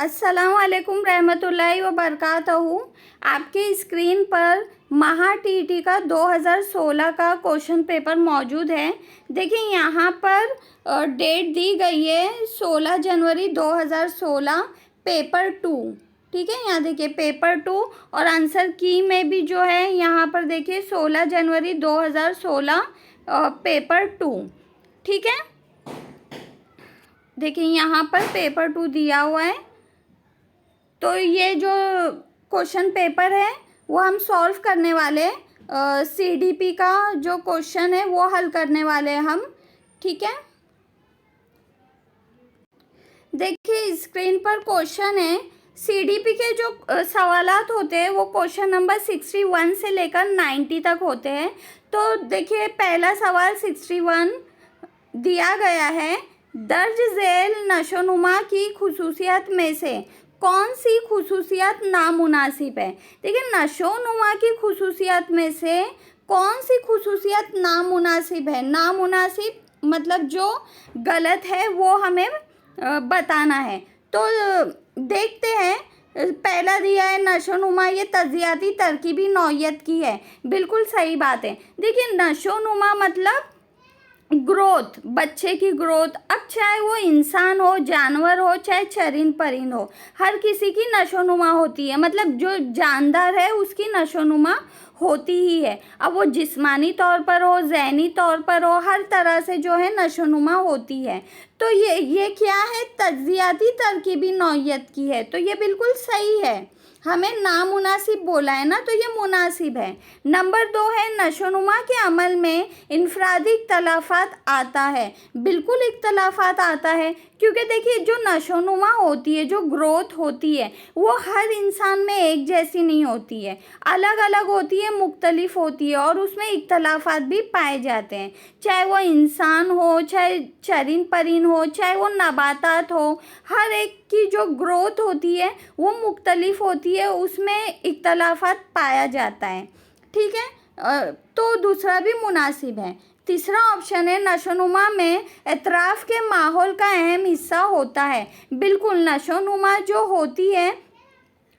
अस्सलाम वालेकुम रहमतुल्लाहि व बरकातहू। आपके स्क्रीन पर महा टीटी का 2016 का क्वेश्चन पेपर मौजूद है। देखिए यहाँ पर डेट दी गई है 16 जनवरी 2016, पेपर 2। ठीक है, यहाँ देखिए पेपर 2 और आंसर की में भी जो है यहाँ पर देखिए 16 जनवरी 2016 पेपर 2। ठीक है, देखिए यहाँ पर पेपर 2 दिया हुआ है। तो ये जो क्वेश्चन पेपर है वो हम सॉल्व करने वाले, सीडीपी का जो क्वेश्चन है वो हल करने वाले हैं हम। ठीक है, देखिए स्क्रीन पर क्वेश्चन है। सीडीपी के जो सवालात होते हैं वो क्वेश्चन नंबर 61 से लेकर 90 तक होते हैं। तो देखिए पहला सवाल 61 दिया गया है, दर्ज झेल नशोनुमा की खुसूसियत में से कौन सी खुसूसियत नामुनासिब है। देखिए नशोनुमा की खुसूसियत में से कौन सी खुसूसियत नामुनासिब है। नामुनासिब मतलब जो गलत है वो हमें बताना है। तो देखते हैं, पहला दिया है नशोनुमा, ये तजियाती तरकीबी नौयत की है। बिल्कुल सही बात है। देखिए नशोनुमा मतलब ग्रोथ, बच्चे की ग्रोथ। अब चाहे वो इंसान हो, जानवर हो, चाहे चरिंद परिंद हो, हर किसी की नशोनुमा होती है। मतलब जो जानदार है उसकी नशोनुमा होती ही है। अब वो जिस्मानी तौर पर हो, ज़हनी तौर पर हो, हर तरह से जो है नशोनुमा होती है। तो ये क्या है, तजियाती तरकीबी नौयत की है। तो ये बिल्कुल सही है। हमें नामुनासिब बोला है ना, तो ये मुनासिब है। नंबर 2 है नशोनुमा के अमल में इनफरादी इख्तलाफात आता है। बिल्कुल इख्तलाफात आता है, क्योंकि देखिए जो नशोनुमा होती है, जो ग्रोथ होती है, वो हर इंसान में एक जैसी नहीं होती है, अलग अलग होती है, मुख्तलिफ होती है और उसमें इख्तलाफात भी पाए जाते हैं। चाहे वो इंसान हो, चाहे चरिंद परिंद हो, चाहे वो नबातात हो, हर एक की जो ग्रोथ होती है वो मुख्तलिफ होती है, उसमें इख्तलाफात पाया जाता है। ठीक है, तो दूसरा भी मुनासिब है। तीसरा ऑप्शन है नशोनुमा में एतराफ़ के माहौल का अहम हिस्सा होता है। बिल्कुल, नशोनुमा जो होती है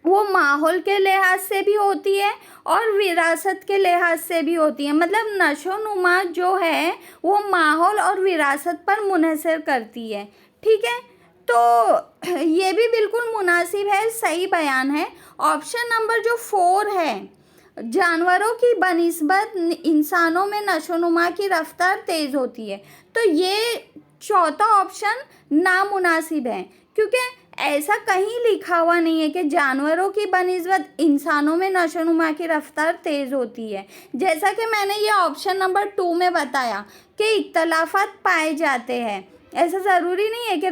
वो माहौल के लिहाज से भी होती है और विरासत के लिहाज से भी होती है। मतलब नशोनुमा जो है वो माहौल और विरासत पर मुनहसर करती है। ठीक है, तो ये भी बिल्कुल मुनासिब है, सही बयान है। ऑप्शन नंबर जो 4 है, जानवरों की बनिस्बत इंसानों में नशोनुमा की रफ्तार तेज़ होती है। तो ये चौथा ऑप्शन नामुनासिब है, क्योंकि ऐसा कहीं लिखा हुआ नहीं है कि जानवरों की बनिस्बत इंसानों में नशोनुमा की रफ्तार तेज़ होती है। जैसा कि मैंने ये ऑप्शन नंबर 2 में बताया कि इख्तलाफात पाए जाते हैं, ऐसा ज़रूरी नहीं है कि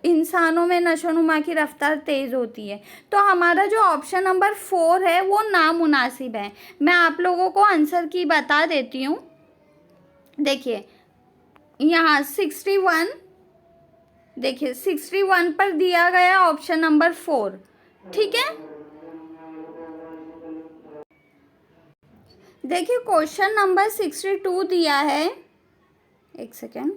इंसानों में नशोनुमा की रफ्तार तेज़ होती है। तो हमारा जो ऑप्शन नंबर 4 है वो नामुनासिब है। मैं आप लोगों को आंसर की बता देती हूँ। देखिए यहाँ 61, देखिए 61 पर दिया गया ऑप्शन नंबर 4। ठीक है, देखिए क्वेश्चन नंबर 62 दिया है, एक सेकेंड,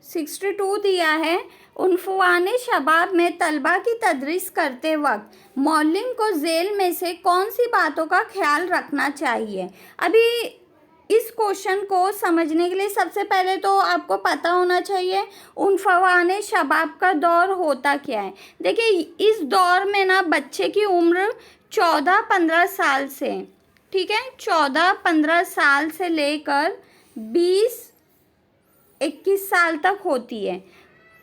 62 दिया है, उन्फ़वान शबाब में तलबा की तदरीस करते वक्त मौलिम को झेल में से कौन सी बातों का ख्याल रखना चाहिए। अभी इस क्वेश्चन को समझने के लिए सबसे पहले तो आपको पता होना चाहिए उन्फ़वान शबाब का दौर होता क्या है। देखिए इस दौर में ना बच्चे की उम्र 14-15 साल से, ठीक है, 14-15 साल से लेकर 20-21 साल तक होती है।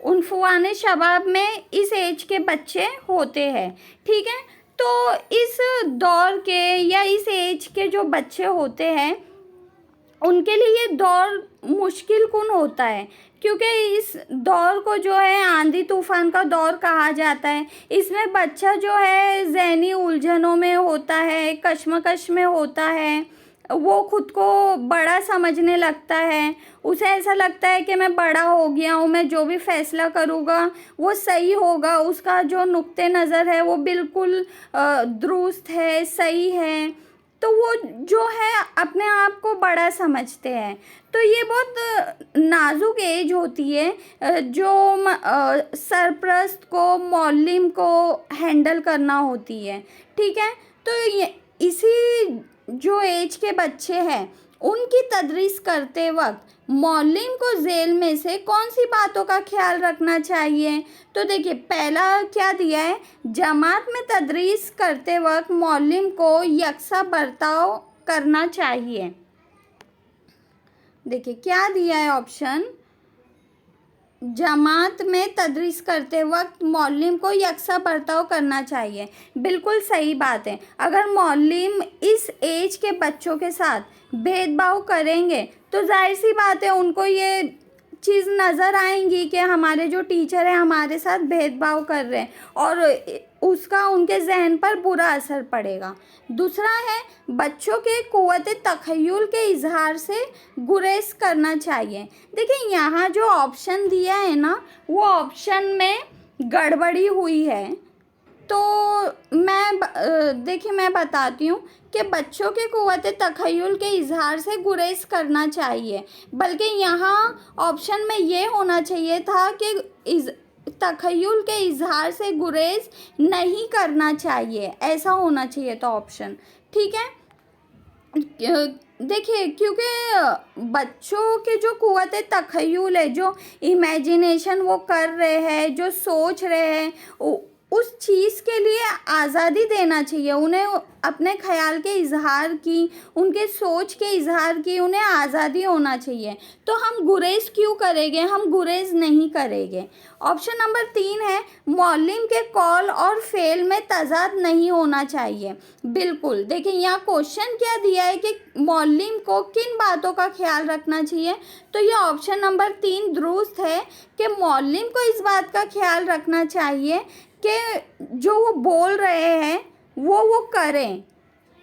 उन्फ़वान शबाब में इस एज के बच्चे होते हैं। ठीक है, तो इस दौर के या इस एज के जो बच्चे होते हैं उनके लिए ये दौर मुश्किल कुन होता है, क्योंकि इस दौर को जो है आंधी तूफ़ान का दौर कहा जाता है। इसमें बच्चा जो है ज़हनी उलझनों में होता है, कश्मकश में होता है, वो खुद को बड़ा समझने लगता है। उसे ऐसा लगता है कि मैं बड़ा हो गया हूँ, मैं जो भी फ़ैसला करूँगा वो सही होगा, उसका जो नुक्ते नज़र है वो बिल्कुल दुरुस्त है, सही है। तो वो जो है अपने आप को बड़ा समझते हैं। तो ये बहुत नाजुक एज होती है जो सरप्रस्त को, मौलिम को हैंडल करना होती है, ठीक है। तो ये इसी जो एज के बच्चे हैं उनकी तदरीस करते वक्त मौलिम को झेल में से कौन सी बातों का ख्याल रखना चाहिए। तो देखिए पहला क्या दिया है, जमात में तदरीस करते वक्त मौलिम को यकसा बर्ताव करना चाहिए। देखिए क्या दिया है ऑप्शन, जमात में तदरीस करते वक्त मौलिम को यकसा बर्ताव करना चाहिए। बिल्कुल सही बात है। अगर मौलिम इस एज के बच्चों के साथ भेदभाव करेंगे तो जाहिर सी बात है उनको ये चीज़ नज़र आएंगी कि हमारे जो टीचर हैं हमारे साथ भेदभाव कर रहे हैं, और उसका उनके जहन पर बुरा असर पड़ेगा। दूसरा है, बच्चों के कुव्वत तख़य्युल के इजहार से गुरेज करना चाहिए। देखिए यहाँ जो ऑप्शन दिया है ना, वो ऑप्शन में गड़बड़ी हुई है। तो मैं बताती हूँ कि बच्चों के कुव्वत तख़य्युल के इजहार से गुरेज करना चाहिए, बल्कि यहाँ ऑप्शन में ये होना चाहिए था कि तख़य्युल के इजहार से गुरेज नहीं करना चाहिए, ऐसा होना चाहिए था ऑप्शन, ठीक है। देखिए क्योंकि बच्चों के जो कुव्वत तख़य्युल है, जो इमेजिनेशन वो कर रहे हैं, जो सोच रहे हैं, उस चीज़ के लिए आज़ादी देना चाहिए उन्हें। अपने ख़याल के इजहार की, उनके सोच के इजहार की उन्हें आज़ादी होना चाहिए। तो हम गुरेज क्यों करेंगे, हम गुरेज नहीं करेंगे। ऑप्शन नंबर 3 है, मौलिम के कॉल और फेल में तज़ाद नहीं होना चाहिए। बिल्कुल, देखिए यहाँ क्वेश्चन क्या दिया है कि मौलिम को किन बातों का ख्याल रखना चाहिए। तो ये ऑप्शन नंबर 3 दुरुस्त है कि मौलिम को इस बात का ख्याल रखना चाहिए कि जो वो बोल रहे हैं वो करें।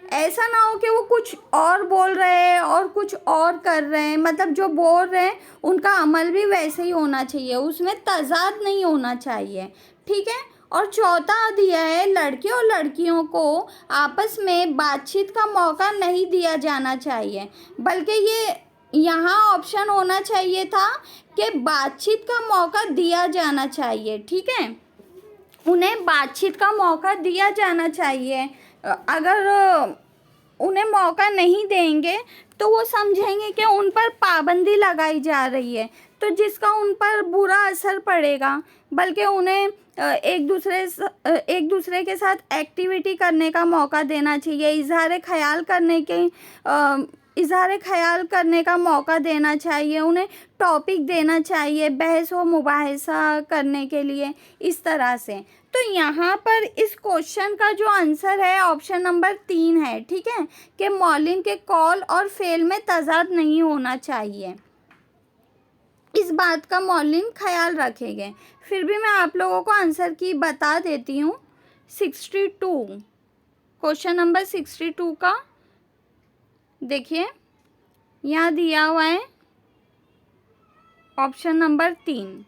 ऐसा ना हो कि वो कुछ और बोल रहे हैं और कुछ और कर रहे हैं, मतलब जो बोल रहे हैं उनका अमल भी वैसे ही होना चाहिए, उसमें तज़ाद नहीं होना चाहिए, ठीक है। और चौथा दिया है, लड़के और लड़कियों को आपस में बातचीत का मौका नहीं दिया जाना चाहिए, बल्कि ये यहाँ ऑप्शन होना चाहिए था कि बातचीत का मौका दिया जाना चाहिए, ठीक है। उन्हें बातचीत का मौका दिया जाना चाहिए। अगर उन्हें मौका नहीं देंगे तो वो समझेंगे कि उन पर पाबंदी लगाई जा रही है, तो जिसका उन पर बुरा असर पड़ेगा। बल्कि उन्हें एक दूसरे के साथ एक्टिविटी करने का मौका देना चाहिए, इजहार ख़याल करने का मौका देना चाहिए, उन्हें टॉपिक देना चाहिए बहस व मुबाहिसा करने के लिए, इस तरह से। तो यहाँ पर इस क्वेश्चन का जो आंसर है ऑप्शन नंबर 3 है, ठीक है, कि मौलिम के कॉल और फेल में तज़ाद नहीं होना चाहिए, इस बात का मौलिम ख्याल रखेंगे। फिर भी मैं आप लोगों को आंसर की बता देती हूँ। 62, क्वेश्चन नंबर 62 का देखिए यहाँ दिया हुआ है ऑप्शन नंबर 3,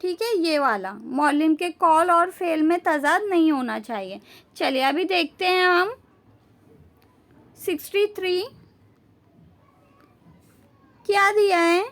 ठीक है, ये वाला, मौलिम के कॉल और फेल में तज़ाद नहीं होना चाहिए। चलिए अभी देखते हैं हम 63 क्या दिया है,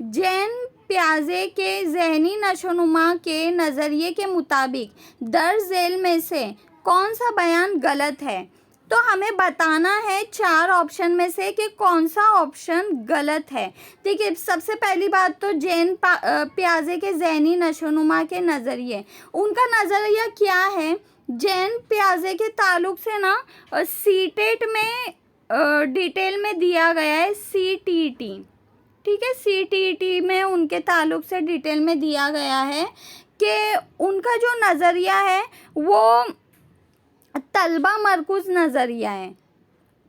जैन प्याजे के ज़हनी नशोनुमा के नज़रिए के मुताबिक दर्ज झेल में से कौन सा बयान गलत है। तो हमें बताना है 4 ऑप्शन में से कि कौन सा ऑप्शन गलत है। देखिए सबसे पहली बात तो जैन प्याजे के ज़हनी नशोनुमा के नज़रिए, उनका नज़रिया क्या है। जैन प्याजे के ताल्लुक़ से ना सीटेट में डिटेल में दिया गया है, CTT, ठीक है, CTT में उनके ताल्लुक़ से डिटेल में दिया गया है कि उनका जो नज़रिया है वो तलबा मरकूज़ नज़रिया है,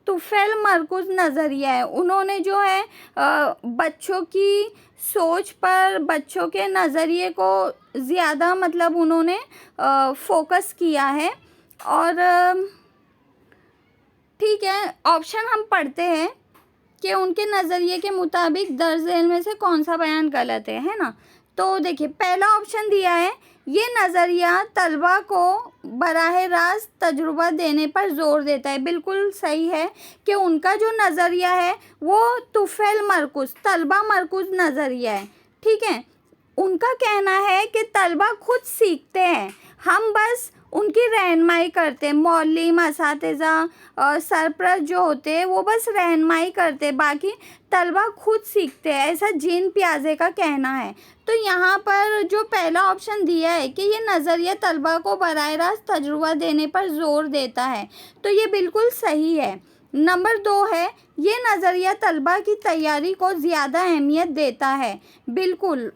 तुफ़ैल मरकूज़ नज़रिया है। उन्होंने जो है बच्चों की सोच पर, बच्चों के नज़रिए को ज़्यादा मतलब उन्होंने फोकस किया है। और ठीक है, ऑप्शन हम पढ़ते हैं कि उनके नज़रिए के मुताबिक दर्ज झेल में से कौन सा बयान गलत है ना। तो देखिए पहला ऑप्शन दिया है, ये नज़रिया तलबा को बराह रास्त तजुर्बा देने पर ज़ोर देता है। बिल्कुल सही है कि उनका जो नज़रिया है वो तुफ़ैल मरकुज़, तलबा मरकुज़ नज़रिया है। ठीक है, उनका कहना है कि तलबा खुद सीखते हैं, हम बस उनकी रहनुमाई करते हैं। मौलिम, असातिज़ा और सरपरस्त जो होते हैं वो बस रहनुमाई करते हैं, बाकी तलबा खुद सीखते हैं, ऐसा जीन पियाजे का कहना है। तो यहाँ पर जो पहला ऑप्शन दिया है कि ये नज़रिया तलबा को बराह रास्त तजुर्बा देने पर ज़ोर देता है, तो ये बिल्कुल सही है। नंबर 2 है, ये नज़रिया तलबा की तैयारी को ज़्यादा अहमियत देता है। बिल्कुल,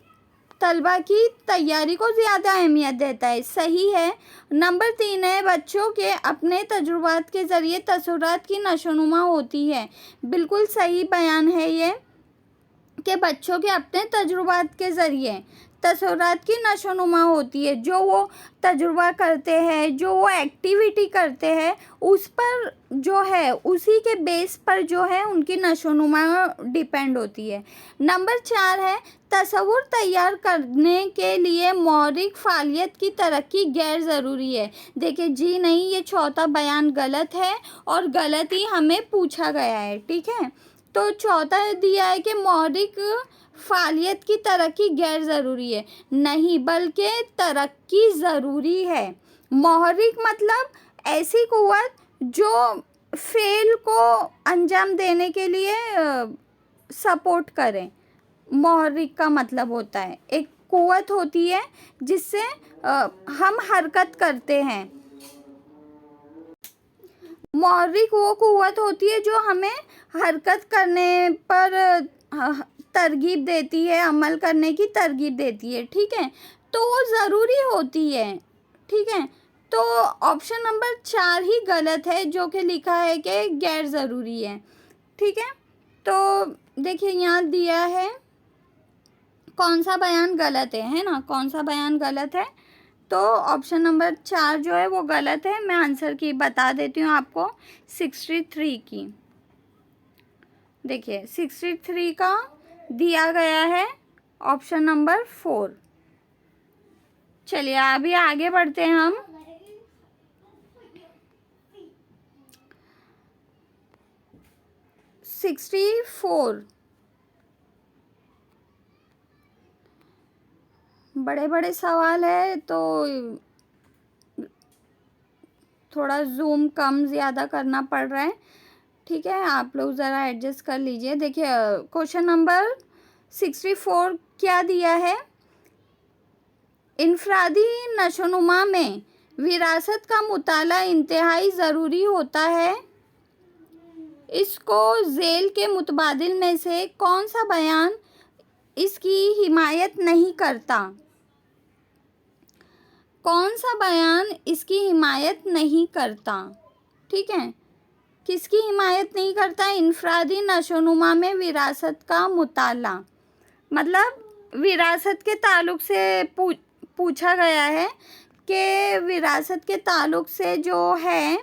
तलबा की तैयारी को ज़्यादा अहमियत देता है, सही है। नंबर 3 है, बच्चों के अपने तजुर्बात के ज़रिए तसव्वुरात की नशोनुमा होती है। बिल्कुल सही बयान है ये कि बच्चों के अपने तजुर्बात के ज़रिए तसव्वुरात की नशोनुमा होती है। जो वो तजुर्बा करते हैं, जो वो एक्टिविटी करते हैं, उस पर जो है, उसी के बेस पर जो है उनकी नशोनुमा डिपेंड होती है। नंबर 4 है, तसव्वुर तैयार करने के लिए मौरिक फ़ालियत की तरक्की गैर ज़रूरी है। देखिए जी नहीं, ये चौथा बयान गलत है और गलत ही हमें पूछा गया है। ठीक है, तो चौथा दिया है कि मौलिक फ़ालियत की तरक्की गैर ज़रूरी है, नहीं बल्कि तरक्की ज़रूरी है। महरिक मतलब ऐसी क़ुव्वत जो फ़ेल को अंजाम देने के लिए सपोर्ट करे। महरिक का मतलब होता है एक क़ुव्वत होती है जिससे हम हरकत करते हैं। महरिक वो क़ुव्वत होती है जो हमें हरकत करने पर तरगीब देती है, अमल करने की तरगीब देती है। ठीक है, तो वो ज़रूरी होती है। ठीक है, तो ऑप्शन नंबर 4 ही गलत है, जो कि लिखा है कि गैर ज़रूरी है। ठीक है, तो देखिए यहाँ दिया है कौन सा बयान गलत है ना, कौन सा बयान गलत है। तो ऑप्शन नंबर 4 जो है वो गलत है। मैं आंसर की बता देती हूँ आपको, 63 की। देखिए 63 का दिया गया है ऑप्शन नंबर 4। चलिए अभी आगे बढ़ते हैं हम। सिक्सटी 4 बड़े बड़े सवाल है तो थोड़ा जूम कम ज़्यादा करना पड़ रहा है। ठीक है, आप लोग ज़रा एडजस्ट कर लीजिए। देखिए क्वेश्चन नंबर 64 क्या दिया है, इनफरादी नशोनुमा में विरासत का मुताला इंतहाई ज़रूरी होता है। इसको ज़ेल के मुतबादिल में से कौन सा बयान इसकी हिमायत नहीं करता? कौन सा बयान इसकी हिमायत नहीं करता? ठीक है, किसकी हिमायत नहीं करता? इनफरादी नशोनुमा में विरासत का मुताला, मतलब विरासत के ताल्लुक़ से पूछा गया है कि विरासत के ताल्लुक़ से जो है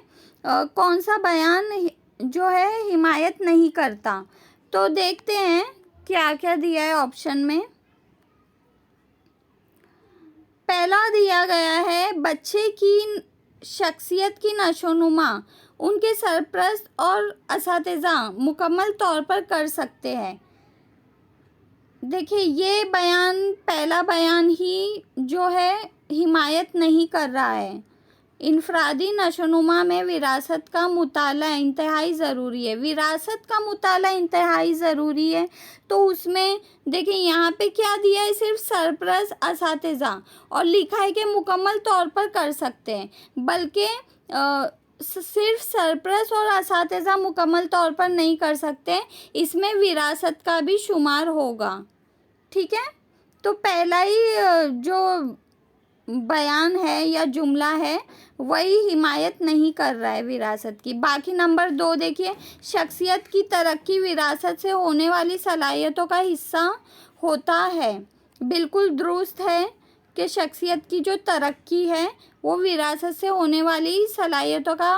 कौन सा बयान जो है हिमायत नहीं करता। तो देखते हैं क्या क्या दिया है ऑप्शन में। पहला दिया गया है, बच्चे की शख्सियत की नशोनुमा उनके सरपरस्त और असातिज़ा मुकम्मल तौर पर कर सकते हैं। देखिए ये बयान, पहला बयान ही जो है हिमायत नहीं कर रहा है। इनफरादी नशोनुमा में विरासत का मुताला इंतहाई ज़रूरी है, विरासत का मुताला इंतहाई ज़रूरी है। तो उसमें देखिए यहाँ पे क्या दिया है, सिर्फ सरपरस्त असातिज़ा, और लिखा है कि मुकम्मल तौर पर कर सकते हैं, बल्कि सिर्फ सरपरस्त और असातिज़ा मुकम्मल तौर पर नहीं कर सकते, इसमें विरासत का भी शुमार होगा। ठीक है, तो पहला ही जो बयान है या जुमला है वही हिमायत नहीं कर रहा है विरासत की। बाकी नंबर 2 देखिए, शख्सियत की तरक्की विरासत से होने वाली सलाहियतों का हिस्सा होता है। बिल्कुल दुरुस्त है कि शख्सियत की जो तरक्की है वो विरासत से होने वाली सलाहियतों का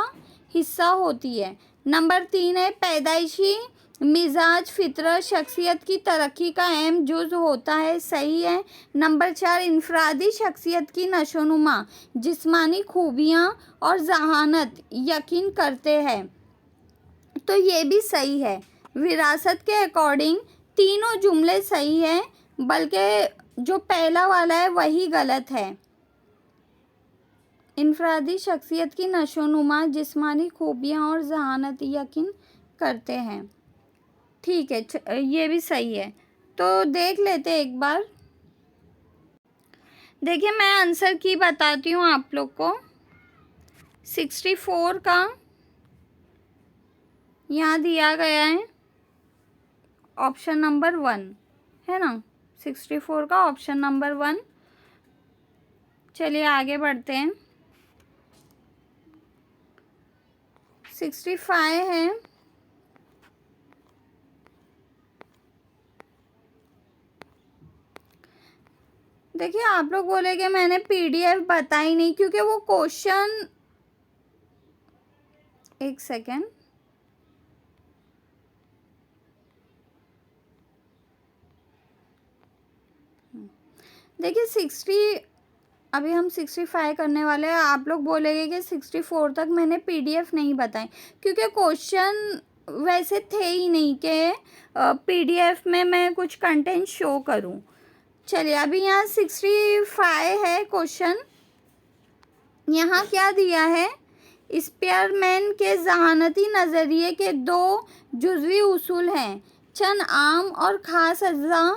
हिस्सा होती है। नंबर 3 है, पैदाइशी मिजाज फितरत शख्सियत की तरक्की का अहम जुज़ होता है, सही है। नंबर 4, इनफरादी शख्सियत की नशोनुमा जिस्मानी खूबियाँ और जहानत यकीन करते हैं, तो ये भी सही है। विरासत के अकॉर्डिंग तीनों जुमले सही हैं, बल्कि जो पहला वाला है वही गलत है। इनफरादी शख्सियत की नशोनुमा जिस्मानी खूबियाँ और जहानत यकीन करते हैं, ठीक है, ये भी सही है। तो देख लेते एक बार। देखिए मैं आंसर की बताती हूँ आप लोग को। 64 का यहाँ दिया गया है ऑप्शन नंबर 1, है ना। 64 का ऑप्शन नंबर 1। चलिए आगे बढ़ते हैं। 65 है। देखिए आप लोग बोलेंगे मैंने पीडीएफ बताई नहीं, क्योंकि वो क्वेश्चन, एक सेकेंड, देखिए 60, अभी हम 65 करने वाले हैं। आप लोग बोलेंगे कि 64 तक मैंने पीडीएफ नहीं बताई, क्योंकि क्वेश्चन वैसे थे ही नहीं कि पीडीएफ में मैं कुछ कंटेंट शो करूं। चलिए अभी यहाँ 65 है क्वेश्चन। यहाँ क्या दिया है, स्पीयरमैन के जहानती नज़रिए के 2 जुज़वी उसूल हैं, चंद आम और ख़ास अज्जा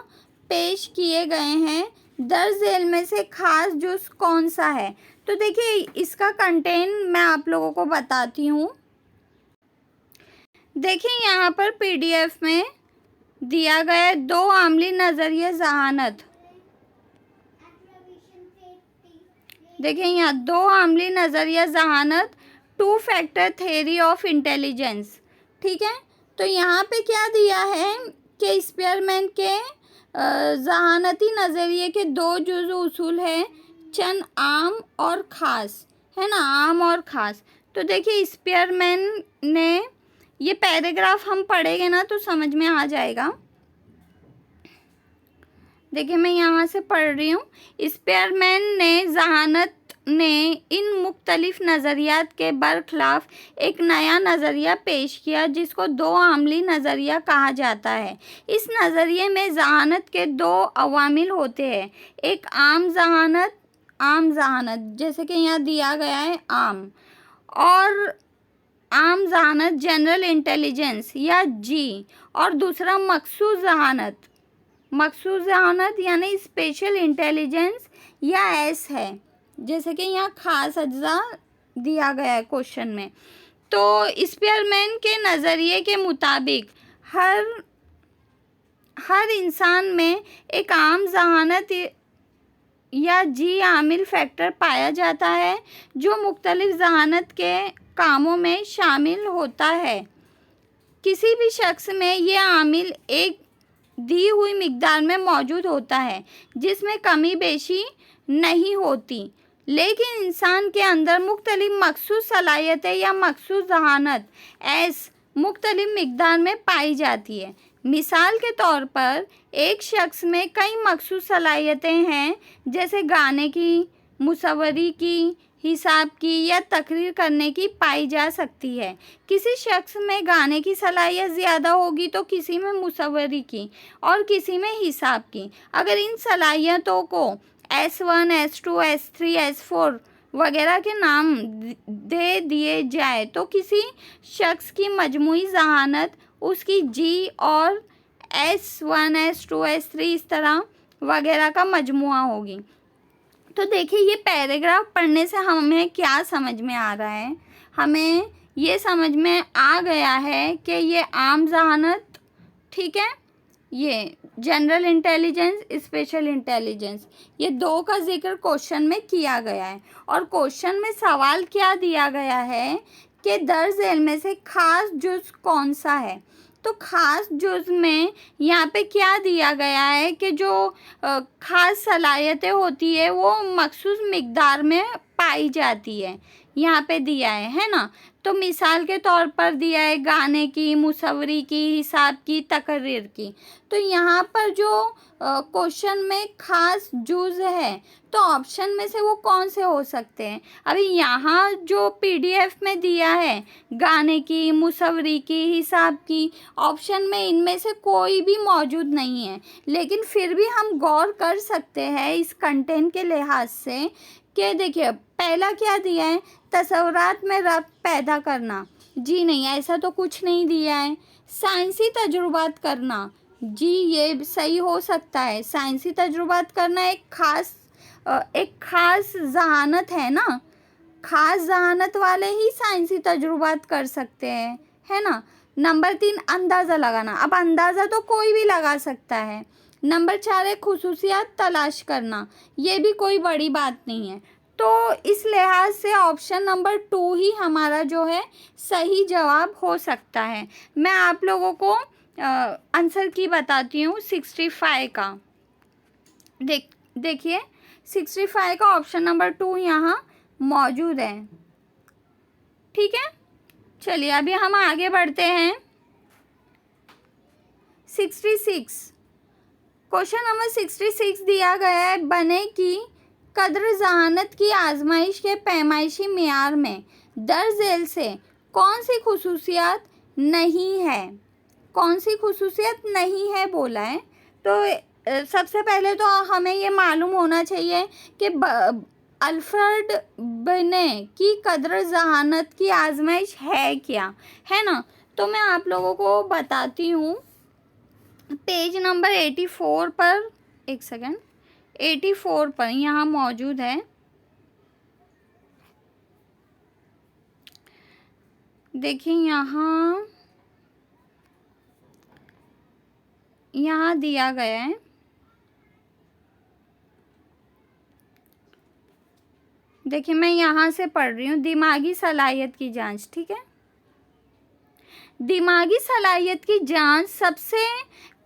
पेश किए गए हैं, दर्ज झेल में से ख़ास जुज़ कौन सा है। तो देखिए इसका कंटेंट मैं आप लोगों को बताती हूँ। देखिए यहाँ पर पीडीएफ में दिया गया है 2 आमली नज़रिए जहानत। देखिए यहाँ 2 आमली नज़रिया जहानत, 2 फैक्टर थ्योरी ऑफ इंटेलिजेंस, ठीक है। तो यहाँ पे क्या दिया है कि स्पीयरमैन के जहानती नज़रिए के 2 जुज़ उसूल हैं, चंद आम और ख़ास, है ना, आम और ख़ास। तो देखिए स्पीयरमैन ने, ये पैराग्राफ हम पढ़ेंगे ना तो समझ में आ जाएगा। देखिए मैं यहाँ से पढ़ रही हूँ। स्पीयरमैन ने जहानत ने इन मुख्तलिफ नज़रियात के बरखिलाफ एक नया नज़रिया पेश किया, जिसको 2 आमली नज़रिया कहा जाता है। इस नज़रिए में जहानत के 2 अवामिल होते हैं, एक आम जहानत जैसे कि यहाँ दिया गया है आम, और आम जहानत जनरल इंटेलिजेंस या जी, और दूसरा मखसूस जहानत यानी स्पेशल इंटेलिजेंस या एस है, जैसे कि यहाँ ख़ास अज्जा दिया गया है क्वेश्चन में। तो स्पीयरमैन के नज़रिए के मुताबिक हर इंसान में एक आम जहानत या जी आमिल फैक्टर पाया जाता है, जो मुख्तलिफ जहानत के कामों में शामिल होता है। किसी भी शख्स में ये आमिल एक दी हुई मिक़दार में मौजूद होता है, जिसमें कमी बेशी नहीं होती, लेकिन इंसान के अंदर मुख्तलिफ मखसूस सलाहियतें या मखसूस जहानत एस मुख्तलिफ मिक़दार में पाई जाती है। मिसाल के तौर पर एक शख्स में कई मखसूस सलाहियतें हैं, जैसे गाने की, मुसव्वरी की, हिसाब की या तकरीर करने की पाई जा सकती है। किसी शख्स में गाने की सलाहियत ज़्यादा होगी तो किसी में मुसव्वरी की और किसी में हिसाब की। अगर इन सलाहियतों को S1, S2, S3, S4 वगैरह के नाम दे दिए जाए तो किसी शख्स की मजमूई जहानत उसकी जी और S1, S2, S3 इस तरह वगैरह का मजमुआ होगी। तो देखिए ये पैराग्राफ पढ़ने से हमें क्या समझ में आ रहा है, हमें ये समझ में आ गया है कि ये आम जहानत, ठीक है, ये जनरल इंटेलिजेंस, स्पेशल इंटेलिजेंस, ये 2 का जिक्र क्वेश्चन में किया गया है। और क्वेश्चन में सवाल क्या दिया गया है कि दर्ज झेल में से ख़ास जुज़ कौन सा है। तो ख़ास जुज़ में यहाँ पे क्या दिया गया है कि जो ख़ास सलाहियतें होती है वो मखसूस मिक़दार में पाई जाती है, यहाँ पे दिया है ना। तो मिसाल के तौर पर दिया है गाने की, मुसव्वरी की, हिसाब की, तकरीर की। तो यहाँ पर जो क्वेश्चन में खास जुज है, तो ऑप्शन में से वो कौन से हो सकते हैं? अभी यहाँ जो पीडीएफ में दिया है गाने की, मुसव्वरी की, हिसाब की, ऑप्शन में इनमें से कोई भी मौजूद नहीं है। लेकिन फिर भी हम गौर कर सकते हैं इस कंटेंट के लिहाज से कि देखिए पहला क्या दिया है, तस्वुरात में रब्त पैदा करना। जी नहीं, ऐसा तो कुछ नहीं दिया है। साइंसी तजुर्बात करना, जी ये सही हो सकता है। साइंसी तजुर्बात करना एक खास जहानत है ना, खास जहानत वाले ही साइंसी तजुर्बात कर सकते हैं, है ना। नंबर 3 अंदाज़ा लगाना, अब अंदाज़ा तो कोई भी लगा सकता है। नंबर 4 है खुसूसियात तलाश करना, ये भी कोई बड़ी बात नहीं है। तो इस लिहाज से ऑप्शन नंबर 2 ही हमारा जो है सही जवाब हो सकता है। मैं आप लोगों को आंसर की बताती हूँ 65 का। देखिए 65 का ऑप्शन नंबर 2 यहाँ मौजूद है। ठीक है, चलिए अभी हम आगे बढ़ते हैं। 66 क्वेश्चन नंबर 66 दिया गया है, बने की कद्र जहानत की आजमाइश के पैमाइशी मियार में दर्ज झेल से कौन सी खुसूसियात नहीं है? कौन सी खुसूसियत नहीं है बोला है। तो सबसे पहले तो हमें ये मालूम होना चाहिए कि अल्फ्रेड बिने की कद्र जहानत की आजमाइश है क्या, है ना। तो मैं आप लोगों को बताती हूँ, पेज नंबर 84 पर, एक सेकेंड, 84 पर यहाँ मौजूद है। देखिए यहाँ दिया गया है, देखिए मैं यहाँ से पढ़ रही हूँ, दिमागी सलाहियत की जांच। ठीक है, दिमागी सलाहियत की जांच सबसे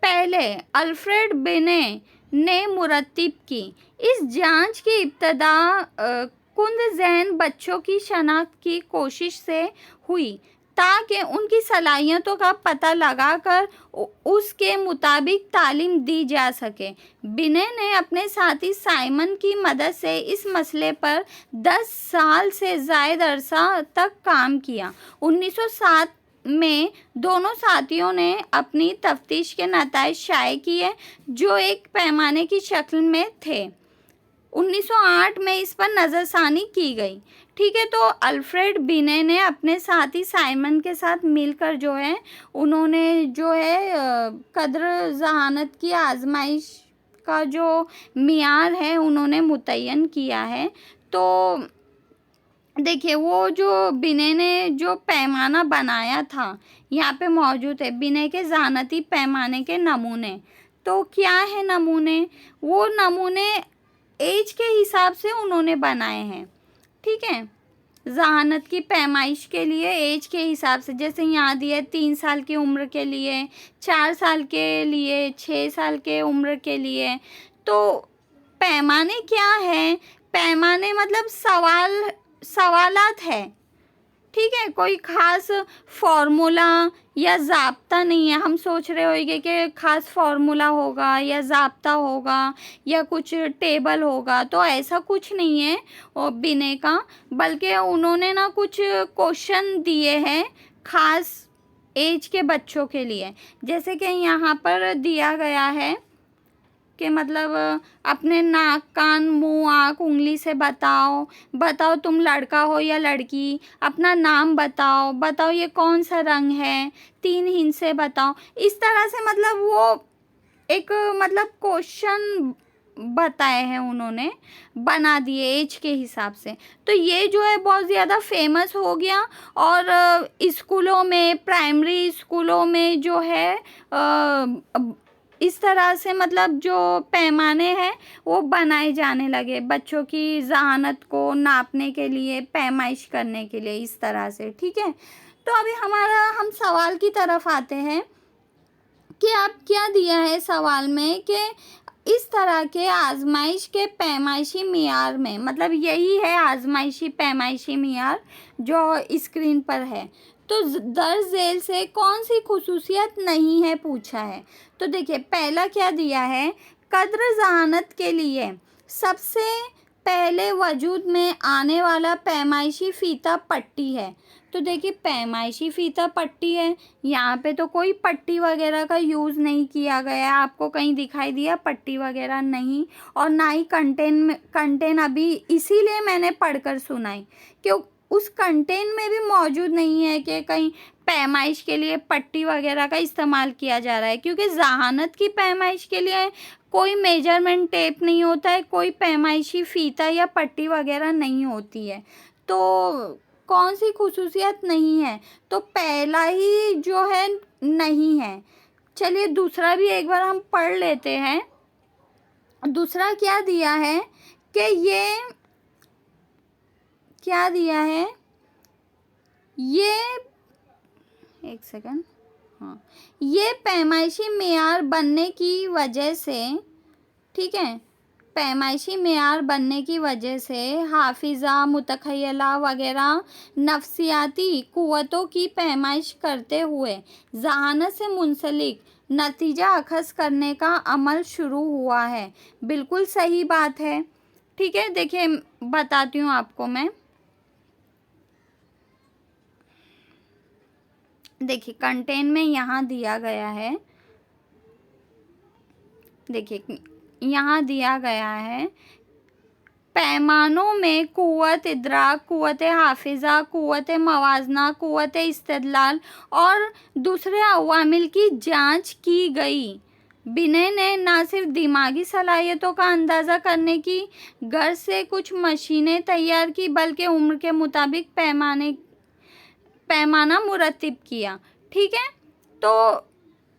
पहले अल्फ्रेड बिने ने मुरत्तिब की। इस जांच की इब्तदा कुंद ज़हन बच्चों की शनाख्त की कोशिश से हुई ताकि उनकी सलाहियतों का पता लगाकर उसके मुताबिक तालीम दी जा सके। बिने ने अपने साथी साइमन की मदद से इस मसले पर 10 साल से ज़ायद अरसा तक काम किया। 1907 में दोनों साथियों ने अपनी तफ्तीश के नताइज शाये किए जो एक पैमाने की शक्ल में थे। 1908 में इस पर नज़रसानी की गई। ठीक है, तो अल्फ्रेड बिने ने अपने साथी साइमन के साथ मिलकर जो है उन्होंने जो है कद्र जहानत की आजमाइश का जो मियार है उन्होंने मुतय्यन किया है। तो देखिए वो जो बिने ने जो पैमाना बनाया था यहाँ पे मौजूद है, बिने के जहानती पैमाने के नमूने। तो क्या है नमूने? वो नमूने एज के हिसाब से उन्होंने बनाए हैं। ठीक है, जहानत की पैमाइश के लिए एज के हिसाब से, जैसे यहाँ दिए 3 साल की उम्र के लिए, 4 साल के लिए, 6 साल के उम्र के लिए। तो पैमाने क्या है? पैमाने मतलब सवालात है। ठीक है, कोई खास फॉर्मूला या ज़ाब्ता नहीं है। हम सोच रहे होंगे कि खास फॉर्मूला होगा या ज़ाब्ता होगा या कुछ टेबल होगा, तो ऐसा कुछ नहीं है और बिने का, बल्कि उन्होंने ना कुछ क्वेश्चन दिए हैं खास एज के बच्चों के लिए। जैसे कि यहाँ पर दिया गया है कि मतलब अपने नाक, कान, मुंह, आँख, उंगली से बताओ तुम लड़का हो या लड़की, अपना नाम बताओ ये कौन सा रंग है, 3 हिंट से बताओ। इस तरह से मतलब वो एक मतलब क्वेश्चन बताए हैं उन्होंने, बना दिए एज के हिसाब से। तो ये जो है बहुत ज़्यादा फेमस हो गया और स्कूलों में, प्राइमरी स्कूलों में जो है इस तरह से मतलब जो पैमाने हैं वो बनाए जाने लगे बच्चों की जहानत को नापने के लिए, पैमाइश करने के लिए, इस तरह से। ठीक है, तो अभी हम सवाल की तरफ आते हैं कि आप क्या दिया है सवाल में कि इस तरह के आजमाइश के पैमाइशी मियार में, मतलब यही है आजमाइशी पैमाइशी मियार जो स्क्रीन पर है। तो दर्ज झेल से कौन सी खुसूसियत नहीं है पूछा है। तो देखिए पहला क्या दिया है, कद्र जहानत के लिए सबसे पहले वजूद में आने वाला पैमाइशी फीता पट्टी है। तो देखिए पैमाइशी फीता पट्टी है, यहाँ पे तो कोई पट्टी वगैरह का यूज़ नहीं किया गया है, आपको कहीं दिखाई दिया पट्टी वगैरह नहीं, और ना ही कंटेन अभी इसीलिए मैंने पढ़कर सुनाई कि उस कंटेन में भी मौजूद नहीं है कि कहीं पैमाइश के लिए पट्टी वगैरह का इस्तेमाल किया जा रहा है, क्योंकि जहानत की पैमाइश के लिए कोई मेजरमेंट टेप नहीं होता है, कोई पैमाइशी फीता या पट्टी वगैरह नहीं होती है। तो कौन सी खुसूसियत नहीं है, तो पहला ही जो है नहीं है। चलिए दूसरा भी एक बार हम पढ़ लेते हैं। दूसरा क्या दिया है कि ये क्या दिया है, ये एक सेकंड, हाँ, ये पैमाइशी मेयार बनने की वजह से, ठीक है, पैमाइशी मेयार बनने की वजह से हाफिज़ा मुतखय्यला वगैरह नफ्सियाती क़ुव्वतों की पैमाइश करते हुए जहानत से मुंसलिक नतीजा अखज़ करने का अमल शुरू हुआ है। बिल्कुल सही बात है, ठीक है। देखिए बताती हूँ आपको मैं, देखिए कंटेन में यहाँ दिया गया है, देखिए यहाँ दिया गया है पैमानों में क़ुव्वत इदराक, क़ुव्वत हाफिज़ा, क़ुव्वत मवाजना, क़ुव्वत इस्तिदलाल और दूसरे अवामिल की जांच की गई। बिने ने न सिर्फ दिमागी सलाहियतों का अंदाज़ा करने की गर्ज से कुछ मशीनें तैयार की, बल्कि उम्र के मुताबिक पैमाना मुरत्तिब किया, ठीक है। तो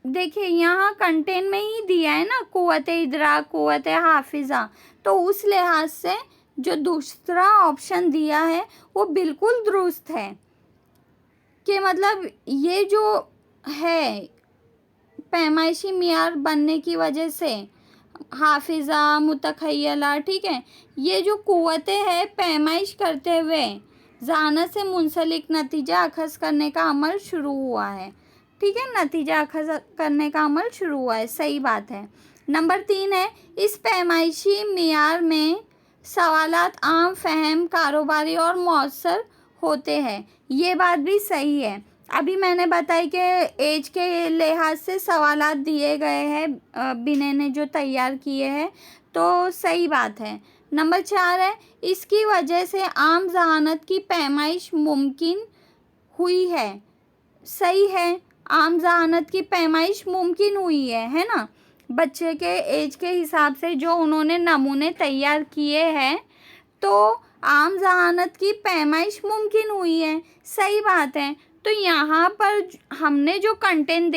देखिए यहाँ कंटेन में ही दिया है ना क़ुव्वत इदराक, क़ुव्वत हाफिज़ा, तो उस लिहाज से जो दूसरा ऑप्शन दिया है वो बिल्कुल दुरुस्त है कि मतलब ये जो है पैमाइशी मियार बनने की वजह से हाफिज़ा मुतखय्यला, ठीक है, ये जो क़ुव्वतें हैं पैमाइश करते हुए जहानत से मुंसलिक नतीजा अखज़ करने का अमल शुरू हुआ है, ठीक है, नतीजा अखज़ करने का अमल शुरू हुआ है, सही बात है। नंबर 3 है, इस पैमाइशी मियार में सवालात आम, फ़हम, कारोबारी और मौसर होते हैं, ये बात भी सही है। अभी मैंने बताई कि एज के लिहाज से सवालात दिए गए हैं बिने ने जो तैयार किए हैं, तो सही बात है। नंबर 4 है, इसकी वजह से आम जहानत की पैमाइश मुमकिन हुई है, सही है, आम जहानत की पैमाइश मुमकिन हुई है ना, बच्चे के एज के हिसाब से जो उन्होंने नमूने तैयार किए हैं, तो आम जहानत की पैमाइश मुमकिन हुई है, सही बात है। तो यहाँ पर हमने जो कंटेंट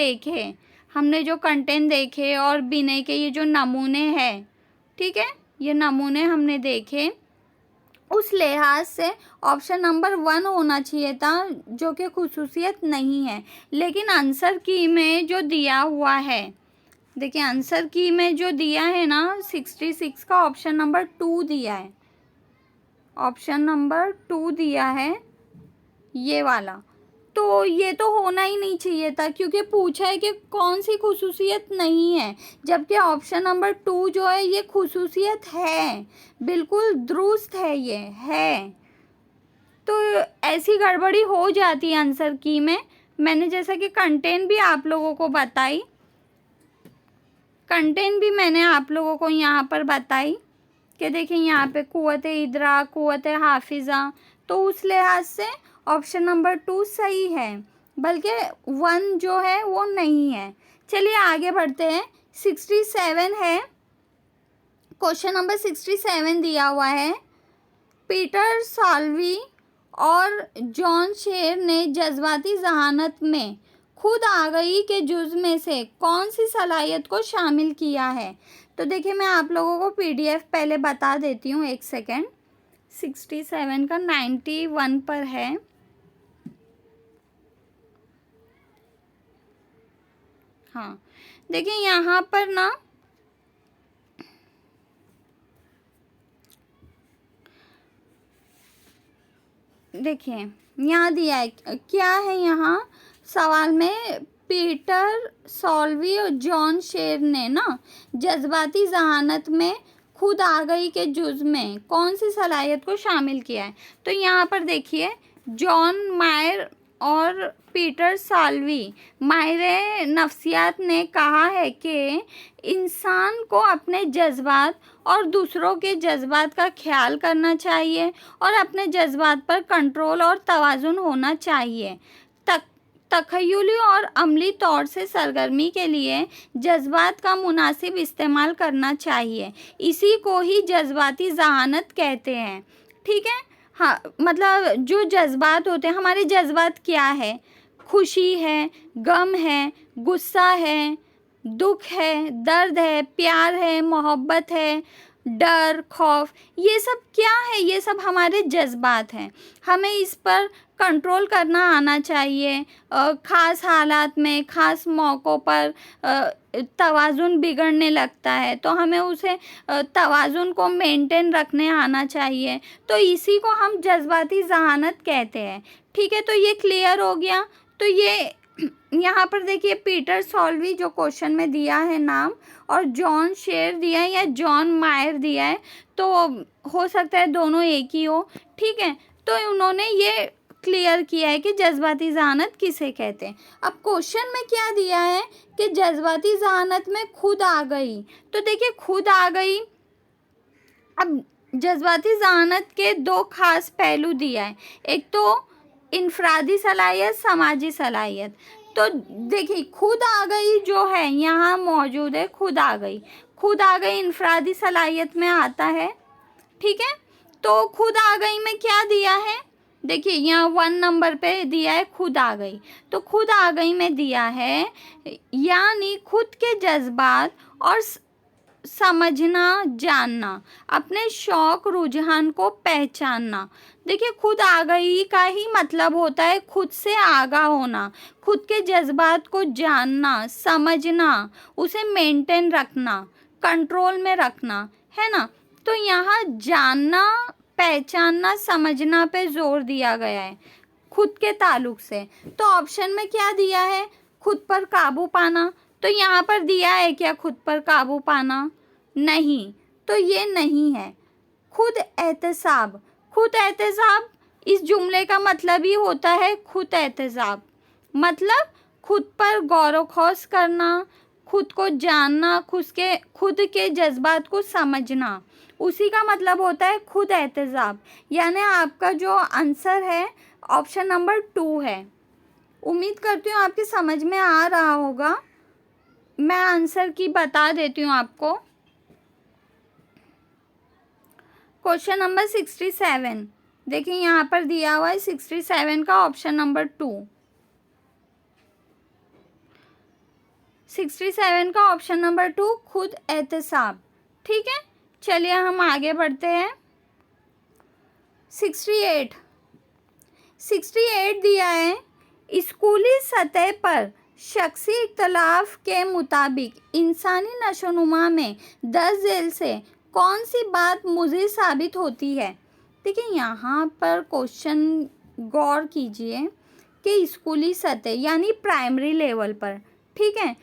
देखे और बिने के ये जो नमूने हैं, ठीक है, ये नमूने हमने देखे, उस लिहाज से ऑप्शन नंबर 1 होना चाहिए था, जो कि खुसूसियत नहीं है। लेकिन आंसर की में जो दिया हुआ है, देखिए आंसर की में जो दिया है ना 66 का ऑप्शन नंबर 2 दिया है, ऑप्शन नंबर 2 दिया है ये वाला, तो ये तो होना ही नहीं चाहिए था, क्योंकि पूछा है कि कौन सी खुसूसियत नहीं है, जबकि ऑप्शन नंबर 2 जो है ये खुसूसियत है, बिल्कुल दुरुस्त है, ये है। तो ऐसी गड़बड़ी हो जाती है आंसर की में। मैंने जैसा कि कंटेंट भी आप लोगों को बताई, यहाँ पर बताई कि देखिए यहाँ पे क़ुव्वत इदराक, क़ुव्वत हाफिज़ा, तो उस लिहाज से ऑप्शन नंबर 2 सही है, बल्कि 1 जो है वो नहीं है। चलिए आगे बढ़ते हैं। 67 है, क्वेश्चन नंबर 67 दिया हुआ है, पीटर साल्वी और जॉन शेर ने जज्बाती जहानत में खुद आगही के जुज़ में से कौन सी सलाहियत को शामिल किया है। तो देखिए मैं आप लोगों को PDF पहले बता देती हूँ, एक सेकेंड। 67 का 91 पर है, हाँ, देखिए यहाँ पर ना देखिए यहाँ दिया है, क्या है यहाँ सवाल में, पीटर सॉल्वी और जॉन शेर ने ना जज्बाती जहानत में खुद आ गई के जुज़ में कौन सी सलाहियत को शामिल किया है। तो यहाँ पर देखिए जॉन मायर और पीटर सॉल्वी माहिर नफ्सियात ने कहा है कि इंसान को अपने जज्बात और दूसरों के जज्बात का ख्याल करना चाहिए और अपने जज्बात पर कंट्रोल और तवाज़ुन होना चाहिए। तख़य्युली और अमली तौर से सरगर्मी के लिए जज्बात का मुनासिब इस्तेमाल करना चाहिए। इसी को ही जज्बाती ज़हानत कहते हैं। ठीक है, हाँ, मतलब जो जज्बात होते हैं, हमारे जज्बात क्या है, खुशी है, गम है, गुस्सा है, दुख है, दर्द है, प्यार है, मोहब्बत है, डर, खौफ, ये सब क्या है, ये सब हमारे जज्बात हैं। हमें इस पर कंट्रोल करना आना चाहिए। ख़ास हालात में, ख़ास मौक़ों पर तवाज़ुन बिगड़ने लगता है तो हमें उसे तवाज़ुन को मेंटेन रखने आना चाहिए। तो इसी को हम जज्बाती ज़हानत कहते हैं। ठीक है, तो ये क्लियर हो गया। तो ये यहाँ पर देखिए पीटर सॉल्वी जो क्वेश्चन में दिया है नाम, और जॉन शेर दिया है या जॉन मायर दिया है, तो हो सकता है दोनों एक ही हो। ठीक है, तो उन्होंने ये क्लियर किया है कि जज्बाती ज़हानत किसे कहते हैं। अब क्वेश्चन में क्या दिया है कि जज्बाती ज़हानत में खुद आ गई, तो देखिए खुद आ गई। अब जज्बाती ज़हानत के दो खास पहलू दिया है, एक तो इनफरादी सलाहियत, समाजी सलाहियत। तो देखिए खुद आ गई जो है यहाँ मौजूद है, खुद आ गई, खुद आ गई इनफरादी सलाहियत में आता है। ठीक है, तो खुद आ गई में क्या दिया है, देखिए यहाँ 1 नंबर पे दिया है खुद आ गई। तो खुद आ गई में दिया है यानी खुद के जज्बात और समझना, जानना, अपने शौक रुझान को पहचानना। देखिए खुद आ गई का ही मतलब होता है खुद से आगाह होना, खुद के जज्बात को जानना, समझना, उसे मेंटेन रखना, कंट्रोल में रखना, है ना। तो यहाँ जानना, पहचानना, समझना पे जोर दिया गया है खुद के ताल्लुक से। तो ऑप्शन में क्या दिया है, खुद पर काबू पाना। तो यहाँ पर दिया है क्या खुद पर काबू पाना, नहीं, तो ये नहीं है। खुद एहतसाब, खुद एहतसाब इस जुमले का मतलब ही होता है खुद एहतसाब, मतलब खुद पर गौर खौस करना, खुद को जानना, खुद के जज्बात को समझना, उसी का मतलब होता है खुद एहतसाब। यानी आपका जो आंसर है ऑप्शन नंबर 2 है। उम्मीद करती हूँ आपकी समझ में आ रहा होगा। मैं आंसर की बता देती हूँ आपको। क्वेश्चन नंबर 67 देखिए यहाँ पर दिया हुआ है 67 का ऑप्शन नंबर 2, 67 का ऑप्शन नंबर 2 खुद एहतसाब। ठीक है, चलिए हम आगे बढ़ते हैं। 68 दिया है, स्कूली सतह पर शख्सी इख्तलाफ के मुताबिक इंसानी नशोनुमा में 10 झेल से कौन सी बात मुज़िर साबित होती है। देखिए यहाँ पर क्वेश्चन गौर कीजिए कि स्कूली सतह यानी प्राइमरी लेवल पर, ठीक है,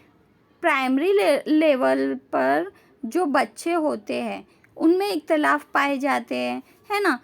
प्राइमरी लेवल पर जो बच्चे होते हैं उनमें इख्तलाफ पाए जाते हैं, है ना।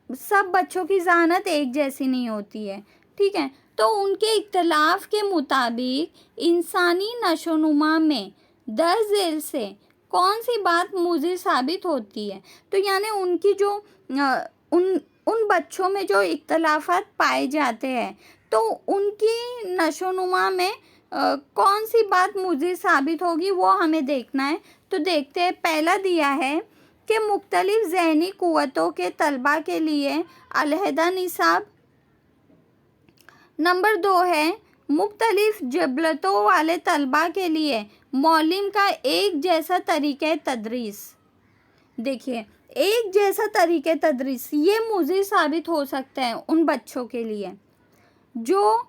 सब बच्चों की ज़हानत एक जैसी नहीं होती है। ठीक है, तो उनके इख्तलाफ के मुताबिक इंसानी नशोनुमा में 10 झेल से कौन सी बात मुज़िर साबित होती है। तो यानी उनकी जो उन बच्चों में जो इख्तलाफात पाए जाते हैं तो उनकी नशोनुमा में कौन सी बात मुझे साबित होगी वो हमें देखना है। तो देखते हैं, पहला दिया है कि मुख्तलिफ ज़हनी क़ुव्वतों के तलबा के लिए अलहदा निसाब। नंबर 2 है मुख्तलिफ जबलतों वाले तलबा के लिए मौलिम का एक जैसा तरीक़े तदरीस। देखिए एक जैसा तरीक़े तदरीस ये मुझे साबित हो सकता है उन बच्चों के लिए जो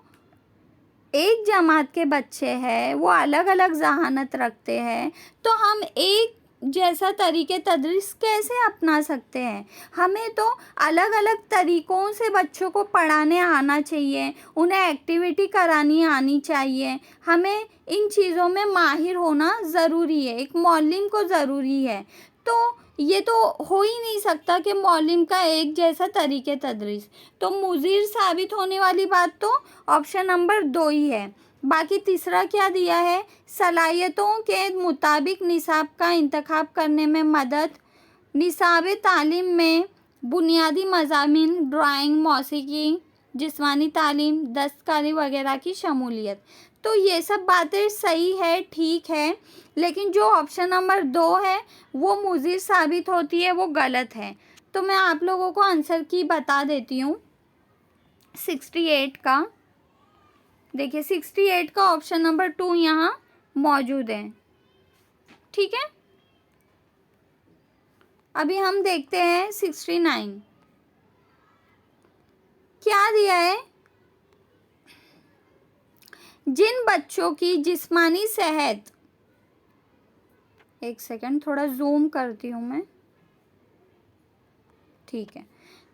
एक जमात के बच्चे हैं, वो अलग अलग ज़हानत रखते हैं। तो हम एक जैसा तरीके तदरीस कैसे अपना सकते हैं? हमें तो अलग अलग तरीक़ों से बच्चों को पढ़ाने आना चाहिए, उन्हें एक्टिविटी करानी आनी चाहिए। हमें इन चीज़ों में माहिर होना ज़रूरी है, एक मौलिम को ज़रूरी है। तो ये तो हो ही नहीं सकता कि मौलिम का एक जैसा तरीके तदरीस। तो मुज़िर साबित होने वाली बात तो ऑप्शन नंबर 2 ही है। बाकी तीसरा क्या दिया है? सलाहियतों के मुताबिक निसाब का इंतखाब करने में मदद, निसाब तालीम में बुनियादी मज़ामीन, ड्राइंग, मौसीकी, जिस्मानी तालीम, दस्तकारी वगैरह की शमूलियत। तो ये सब बातें सही है, ठीक है, लेकिन जो ऑप्शन नंबर 2 है वो मुज़िर साबित होती है, वो गलत है। तो मैं आप लोगों को आंसर की बता देती हूँ 68 का। देखिए 68 का ऑप्शन नंबर 2 यहाँ मौजूद है, ठीक है। अभी हम देखते हैं 69 क्या दिया है। जिन बच्चों की जिस्मानी सेहत, एक सेकंड थोड़ा जूम करती हूँ मैं, ठीक है।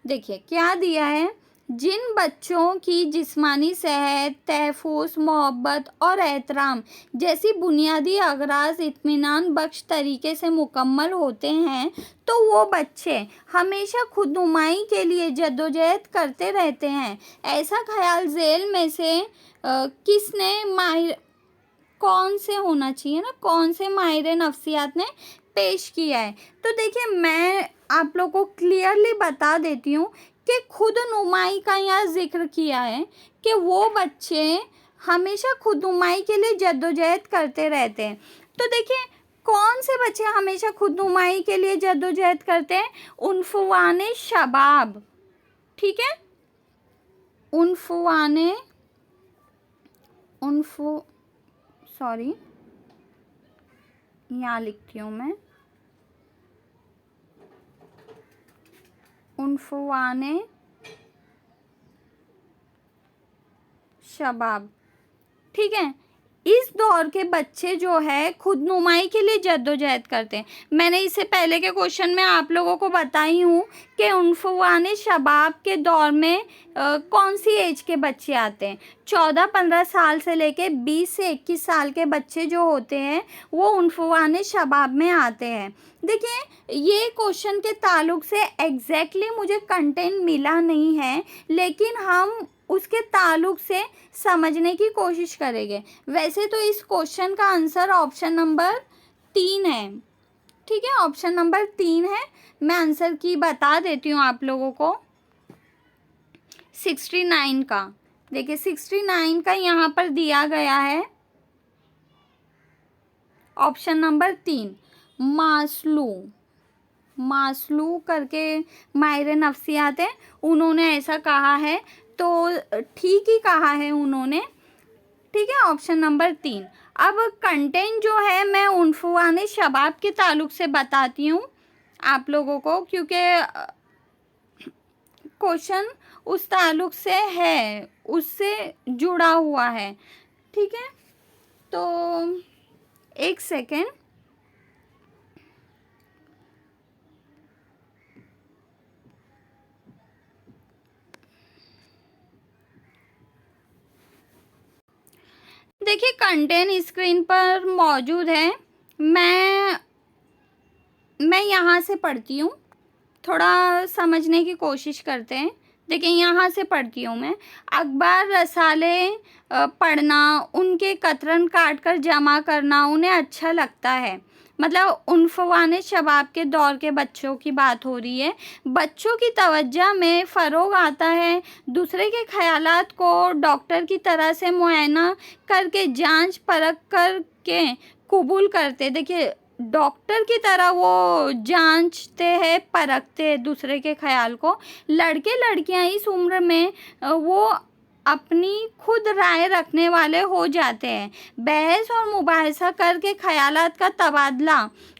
देखिए क्या दिया है, जिन बच्चों की जिस्मानी सेहत, तहफ़्फ़ुज़, मोहब्बत और एहतराम जैसी बुनियादी अगराज़ इत्मीनान बख्श तरीके से मुकम्मल होते हैं, तो वो बच्चे हमेशा खुदनुमाई के लिए जद्दोजहद करते रहते हैं। ऐसा ख़याल झेल में से किसने माहिर कौन से होना चाहिए ना, कौन से माहिर नफ्सियात ने पेश किया है? तो देखिए मैं आप लोगों को क्लियरली बता देती हूँ कि खुदनुमाई का यहाँ ज़िक्र किया है कि वो बच्चे हमेशा खुदनुमाई के लिए जद्दोजहद करते रहते हैं। तो देखिए कौन से बच्चे हमेशा खुदनुमाई के लिए जद्दोजहद करते हैं? उन्फ़ुवाने शबाब, ठीक है। सॉरी यहाँ लिखती हूँ मैं, उन्फ़ुवाने शबाब, ठीक है। इस दौर के बच्चे जो है खुदनुमाई के लिए जद्दोजहद करते हैं। मैंने इससे पहले के क्वेश्चन में आप लोगों को बताई हूँ कि उन्फ़ुवाने शबाब के दौर में कौन सी एज के बच्चे आते हैं। 14-15 साल से लेके 20 से 21 साल के बच्चे जो होते हैं वो उन्फ़ुवाने शबाब में आते हैं। देखिए ये क्वेश्चन के ताल्लुक से एग्जैक्टली मुझे कंटेंट मिला नहीं है, लेकिन हम उसके ताल्लुक से समझने की कोशिश करेंगे। वैसे तो इस क्वेश्चन का आंसर ऑप्शन नंबर 3 है, ठीक है, ऑप्शन नंबर 3 है। मैं आंसर की बता देती हूँ आप लोगों को 69 का। देखिए 69 का यहाँ पर दिया गया है ऑप्शन नंबर 3, मास्लू करके माहिर नफ्सियात है, उन्होंने ऐसा कहा है, तो ठीक ही कहा है उन्होंने, ठीक है, ऑप्शन नंबर 3। अब कंटेंट जो है मैं उन्फ़ुवाने शबाब के ताल्लुक से बताती हूँ आप लोगों को, क्योंकि क्वेश्चन उस ताल्लुक से है, उससे जुड़ा हुआ है, ठीक है। तो एक सेकेंड, देखिए कंटेंट स्क्रीन पर मौजूद है। मैं यहाँ से पढ़ती हूँ, थोड़ा समझने की कोशिश करते हैं। देखिए यहाँ से पढ़ती हूँ मैं। अखबार रसाले पढ़ना, उनके कतरन काट कर जमा करना उन्हें अच्छा लगता है। मतलब उन्फ़ुवाने शबाब के दौर के बच्चों की बात हो रही है। बच्चों की तवज्जो में फ़रोग़ आता है, दूसरे के ख़यालात को डॉक्टर की तरह से मुआयना करके जांच परख करके कबूल करते। देखिए डॉक्टर की तरह वो जांचते हैं, परखते हैं दूसरे के ख़याल को। लड़के लड़कियां इस उम्र में वो अपनी खुद राय रखने वाले हो जाते हैं। बहस और मुबाहिसा करके ख़यालात का तबादला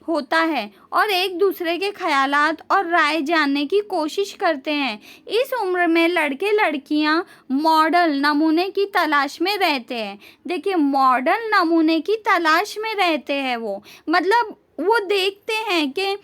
होता है और एक दूसरे के ख़यालात और राय जानने की कोशिश करते हैं। इस उम्र में लड़के लड़कियां मॉडल नमूने की तलाश में रहते हैं। देखिए मॉडल नमूने की तलाश में रहते हैं वो, मतलब वो देखते हैं कि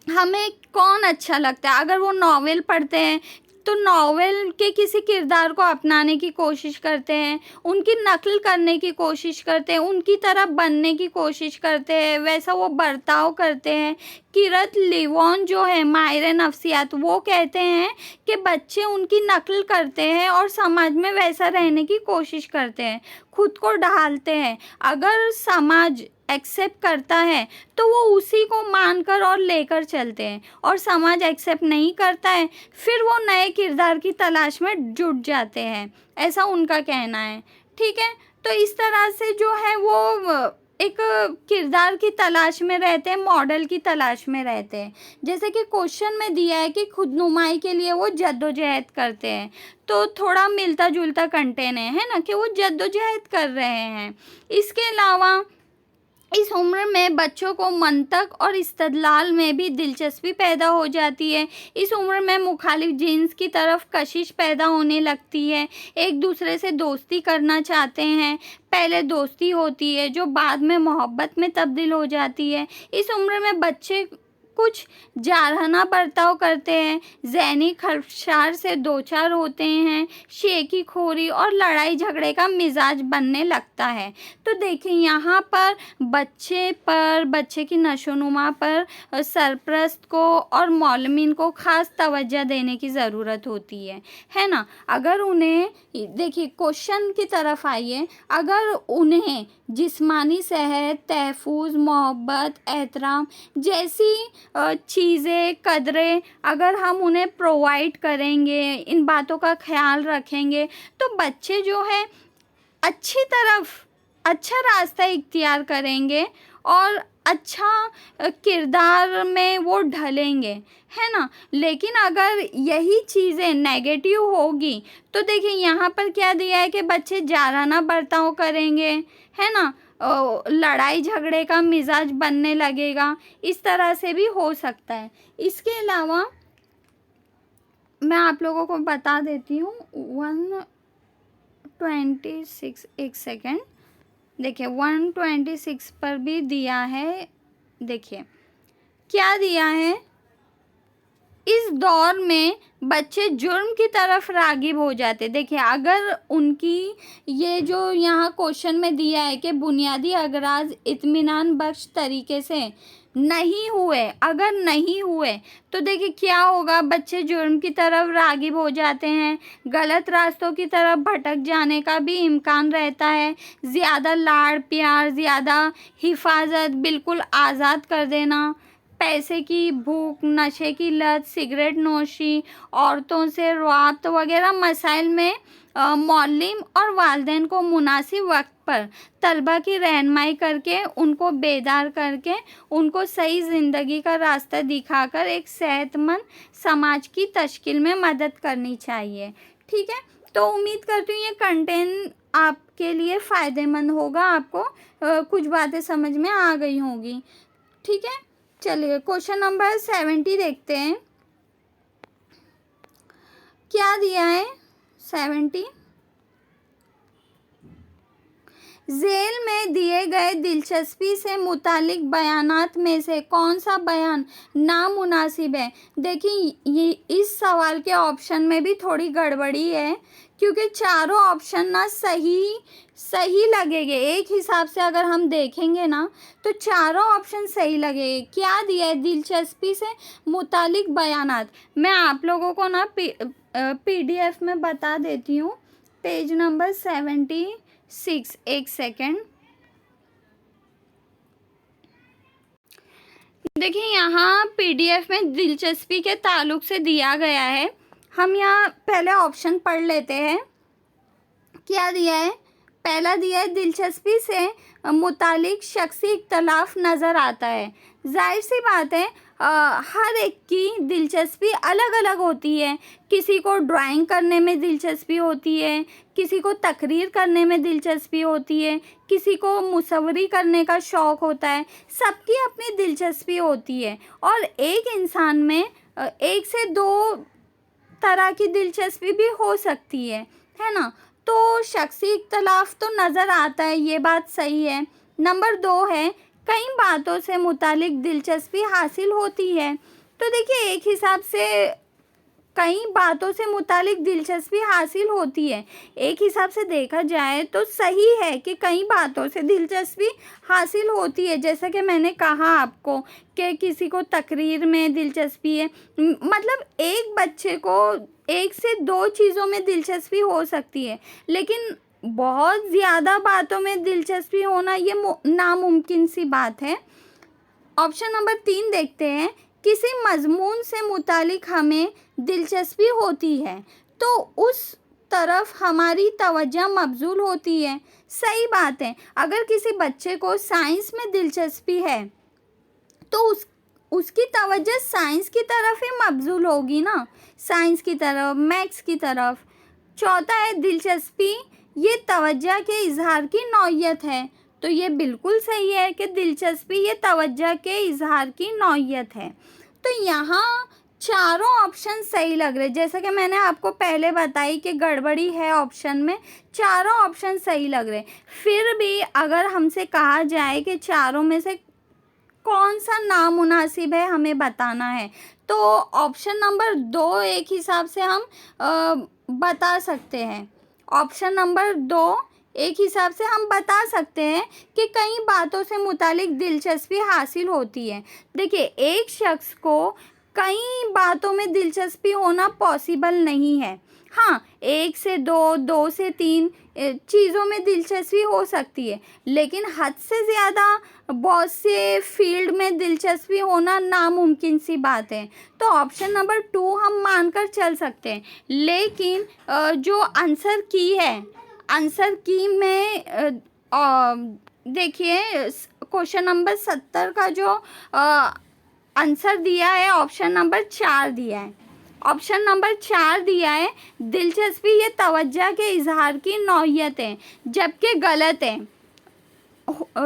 हमें कौन अच्छा लगता है। अगर वो नॉवेल पढ़ते हैं तो नॉवेल के किसी किरदार को अपनाने की कोशिश करते हैं, उनकी नकल करने की कोशिश करते हैं, उनकी तरह बनने की कोशिश करते हैं, वैसा वो बर्ताव करते हैं। किरत लिवॉन जो है माहिर नफ्सियात, वो कहते हैं कि बच्चे उनकी नकल करते हैं और समाज में वैसा रहने की कोशिश करते हैं, खुद को ढालते हैं। अगर समाज एक्सेप्ट करता है तो वो उसी को मानकर और लेकर चलते हैं, और समाज एक्सेप्ट नहीं करता है फिर वो नए किरदार की तलाश में जुट जाते हैं, ऐसा उनका कहना है। ठीक है, तो इस तरह से जो है वो एक किरदार की तलाश में रहते हैं, मॉडल की तलाश में रहते हैं। जैसे कि क्वेश्चन में दिया है कि खुदनुमाई के लिए वो जद्दोजहद करते हैं, तो थोड़ा मिलता जुलता कंटेंट है ना, कि वो जद्दोजहद कर रहे हैं। इसके अलावा इस उम्र में बच्चों को मंतक और इस्तदलाल में भी दिलचस्पी पैदा हो जाती है। इस उम्र में मुखालिफ जिन्स की तरफ कशिश पैदा होने लगती है, एक दूसरे से दोस्ती करना चाहते हैं। पहले दोस्ती होती है जो बाद में मोहब्बत में तब्दील हो जाती है। इस उम्र में बच्चे कुछ जारहाना बर्ताव करते हैं, ज़हनी खदशार से दो चार होते हैं, शेखी खोरी और लड़ाई झगड़े का मिजाज बनने लगता है। तो देखिए यहाँ पर बच्चे की नशोनुमा पर सरपरस्त को और मौलमीन को ख़ास तवज्जो देने की ज़रूरत होती है ना। अगर उन्हें, देखिए क्वेश्चन की तरफ आइए, अगर उन्हें जिस्मानी सेहत, तहफ़्फ़ुज़, मोहब्बत, एहतराम जैसी चीज़ें, कदरें अगर हम उन्हें प्रोवाइड करेंगे, इन बातों का ख्याल रखेंगे, तो बच्चे जो है अच्छा रास्ता इख्तियार करेंगे और अच्छा किरदार में वो ढलेंगे, है ना। लेकिन अगर यही चीज़ें नेगेटिव होगी तो देखिए यहाँ पर क्या दिया है कि बच्चे जाराना बर्ताव करेंगे, है ना, लड़ाई झगड़े का मिजाज बनने लगेगा, इस तरह से भी हो सकता है। इसके अलावा मैं आप लोगों को बता देती हूँ 126, एक सेकेंड, देखिए 126 पर भी दिया है। देखिए क्या दिया है, इस दौर में बच्चे जुर्म की तरफ राग़िब हो जाते। देखिए अगर उनकी ये जो यहाँ क्वेश्चन में दिया है कि बुनियादी अगराज इत्मीनान बख्श तरीके से नहीं हुए, अगर नहीं हुए तो देखिए क्या होगा, बच्चे जुर्म की तरफ राग़िब हो जाते हैं, गलत रास्तों की तरफ भटक जाने का भी इम्कान रहता है। ज़्यादा लाड़ प्यार, ज़्यादा हिफाजत, बिल्कुल आज़ाद कर देना, पैसे की भूख, नशे की लत, सिगरेट नोशी, औरतों से रवाब्त वगैरह मसाइल में मौलिम और वालिदैन को मुनासिब वक्त पर तलबा की रहनुमाई करके, उनको बेदार करके, उनको सही ज़िंदगी का रास्ता दिखाकर एक सेहतमंद समाज की तश्कील में मदद करनी चाहिए। ठीक है, तो उम्मीद करती हूँ ये कंटेंट आपके लिए फ़ायदेमंद होगा, आपको कुछ बातें समझ में आ गई होंगी। ठीक है, चलिए क्वेश्चन नंबर 70 देखते हैं, क्या दिया है 70। झेल में दिए गए दिलचस्पी से मुतालिक बयानात में से कौन सा बयान नामुनासिब है। देखिए ये इस सवाल के ऑप्शन में भी थोड़ी गड़बड़ी है, क्योंकि चारों ऑप्शन ना सही लगेंगे। एक हिसाब से अगर हम देखेंगे ना तो चारों ऑप्शन सही लगेंगे। क्या दिया है, दिलचस्पी से मुतालिक बयानात। मैं आप लोगों को ना PDF में बता देती हूँ, पेज नंबर 76, एक सेकेंड। देखिए यहाँ PDF में दिलचस्पी के ताल्लुक से दिया गया है। हम यहाँ पहले ऑप्शन पढ़ लेते हैं, क्या दिया है। पहला दिया है दिलचस्पी से मुतालिक शख्सी इख्तलाफ नज़र आता है। जाहिर सी बात है, हर एक की दिलचस्पी अलग अलग होती है। किसी को ड्राइंग करने में दिलचस्पी होती है, किसी को तकरीर करने में दिलचस्पी होती है, किसी को मुसव्वरी करने का शौक़ होता है। सबकी अपनी दिलचस्पी होती है, और एक इंसान में एक से दो तरह की दिलचस्पी भी हो सकती है ना। तो शख्सी इख्तलाफ तो नज़र आता है, ये बात सही है। नंबर 2 है कई बातों से मुतालिक दिलचस्पी हासिल होती है। तो देखिए एक हिसाब से कई बातों से मुतालिक दिलचस्पी हासिल होती है। एक हिसाब से देखा जाए तो सही है कि कई बातों से दिलचस्पी हासिल होती है। जैसा कि मैंने कहा आपको कि किसी को तकरीर में दिलचस्पी है, मतलब एक बच्चे को 1 से 2 चीज़ों में दिलचस्पी हो सकती है, लेकिन बहुत ज़्यादा बातों में दिलचस्पी होना ये नामुमकिन सी बात है। ऑप्शन नंबर 3 देखते हैं। किसी मज़मून से मुतालिक हमें दिलचस्पी होती है तो उस तरफ हमारी तवज्जो मबज़ूल होती है। सही बात है। अगर किसी बच्चे को साइंस में दिलचस्पी है तो उसकी तवज्जो साइंस की तरफ ही मबज़ूल होगी ना, साइंस की तरफ, मैथ्स की तरफ। चौथा है दिलचस्पी ये तवज्जो के इज़हार की नौइयत है। तो ये बिल्कुल सही है कि दिलचस्पी ये तवज्जो के इज़हार की नौइयत है। तो यहाँ चारों ऑप्शन सही लग रहे। जैसा कि मैंने आपको पहले बताई कि गड़बड़ी है ऑप्शन में, चारों ऑप्शन सही लग रहे। फिर भी अगर हमसे कहा जाए कि चारों में से कौन सा नामुनासिब है हमें बताना है, तो ऑप्शन नंबर 2 एक हिसाब से हम बता सकते हैं। ऑप्शन नंबर 2 एक हिसाब से हम बता सकते हैं कि कई बातों से मुतालिक दिलचस्पी हासिल होती है। देखिए एक शख्स को कई बातों में दिलचस्पी होना पॉसिबल नहीं है। हाँ, 1 से 2, 2 से 3 चीज़ों में दिलचस्पी हो सकती है, लेकिन हद से ज़्यादा बहुत से फील्ड में दिलचस्पी होना नामुमकिन सी बात है। तो ऑप्शन नंबर 2 हम मानकर चल सकते हैं, लेकिन जो आंसर की है, आंसर की में देखिए क्वेश्चन नंबर 70 का जो आंसर दिया है ऑप्शन नंबर 4 दिया है। ऑप्शन नंबर 4 दिया है दिलचस्पी ये तवज्जो के इज़हार की नौइयत है, जबकि गलत है।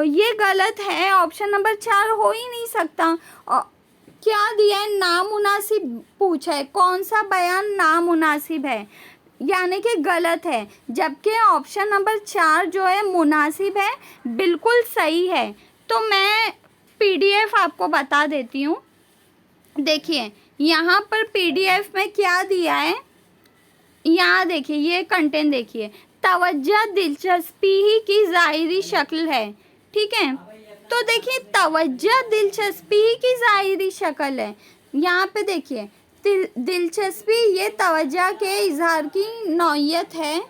ये गलत है, ऑप्शन नंबर 4 हो ही नहीं सकता। क्या दिया है? नामुनासिब पूछा है, कौन सा बयान नामुनासिब है, यानी कि गलत है, जबकि ऑप्शन नंबर 4 जो है मुनासिब है, बिल्कुल सही है। तो मैं PDF आपको बता देती हूँ। देखिए यहाँ पर PDF में क्या दिया है, यहाँ देखिए ये कंटेंट देखिए, तवज्जो दिलचस्पी ही की ज़ाहिरी शक्ल है। ठीक है, तो देखिए तवज्जो दिलचस्पी ही की ज़ाहिरी शक्ल है। यहाँ पे देखिए दिलचस्पी ये तवज्जो के इज़हार की नौइयत है।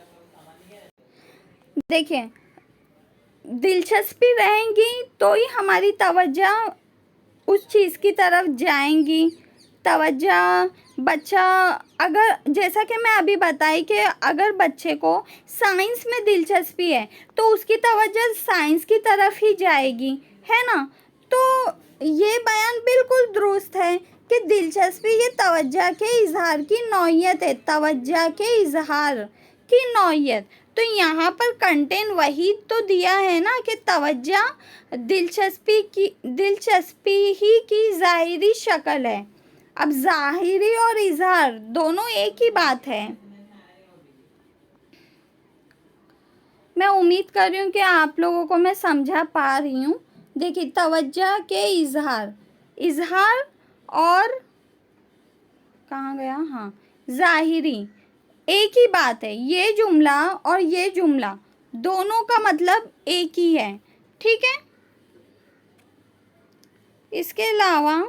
देखिए दिलचस्पी रहेंगी तो ही हमारी तवज्जो उस चीज़ की तरफ जाएंगी। तवज्जो बच्चा, अगर जैसा कि मैं अभी बताई कि अगर बच्चे को साइंस में दिलचस्पी है तो उसकी तवज्जो साइंस की तरफ ही जाएगी, है ना। तो ये बयान बिल्कुल दुरुस्त है कि दिलचस्पी ये तवज्जो के इज़हार की नौइयत है, तवज्जो के इज़हार की नौइयत। तो यहाँ पर कंटेंट वही तो दिया है ना कि तवज्जो दिलचस्पी ही की ज़ाहिरी शक्ल है। अब ज़ाहिरी और इज़हार दोनों एक ही बात है। मैं उम्मीद कर रही हूँ कि आप लोगों को मैं समझा पा रही हूँ। देखिए तवज्जो के इज़हार, इज़हार और कहाँ गया, हाँ ज़ाहिरी, एक ही बात है। ये जुमला और ये जुमला दोनों का मतलब एक ही है। ठीक है, इसके अलावा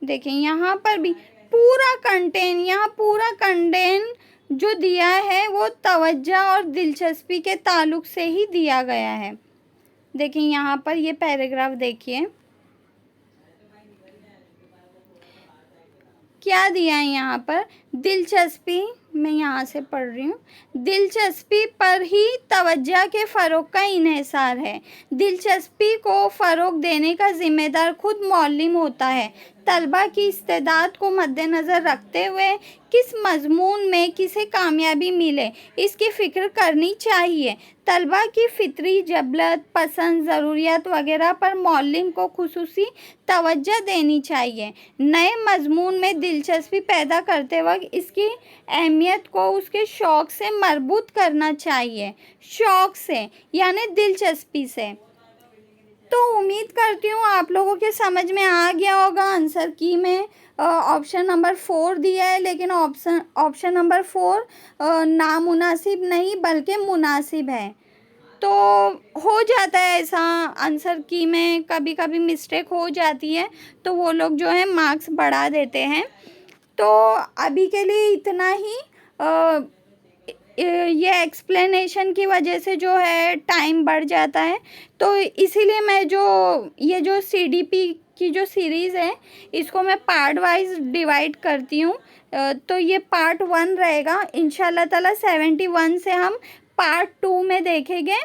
देखें यहाँ पर भी पूरा कंटेंट, यहाँ पूरा कंटेंट जो दिया है वो तवज्जो और दिलचस्पी के ताल्लुक से ही दिया गया है। देखें यहाँ पर ये पैराग्राफ देखिए क्या दिया है यहाँ पर, दिलचस्पी, मैं यहाँ से पढ़ रही हूँ, दिलचस्पी पर ही तवज्जो के फ़रोग़ का इन्हिसार है। दिलचस्पी को फ़रोग़ देने का ज़िम्मेदार खुद मौल्लिम होता है। तलबा की इस्तेदाद को मद्देनज़र रखते हुए किस मज़मून में किसे कामयाबी मिले इसकी फ़िक्र करनी चाहिए। तलबा की फ़ितरी जबलत, पसंद, ज़रूरियात वगैरह पर मौल्लिम को खुसूसी तवज्जो देनी चाहिए। नए मज़मून में दिलचस्पी पैदा करते वक्त इसकी अहमियत को उसके शौक़ से मरबूत करना चाहिए। शौक़ से यानी दिलचस्पी से। तो उम्मीद करती हूँ आप लोगों के समझ में आ गया होगा। आंसर की में ऑप्शन नंबर 4 दिया है, लेकिन ऑप्शन नंबर 4 नामुनासिब नहीं बल्कि मुनासिब है। तो हो जाता है ऐसा, आंसर की में कभी कभी मिस्टेक हो जाती है, तो वो लोग जो है मार्क्स बढ़ा देते हैं। तो अभी के लिए इतना ही। ये एक्सप्लेनेशन की वजह से जो है टाइम बढ़ जाता है, तो इसीलिए मैं ये जो सीडीपी की जो सीरीज़ है इसको मैं पार्ट वाइज डिवाइड करती हूँ। तो ये पार्ट 1 रहेगा, इंशाल्लाह ताला 71 से हम पार्ट 2 में देखेंगे।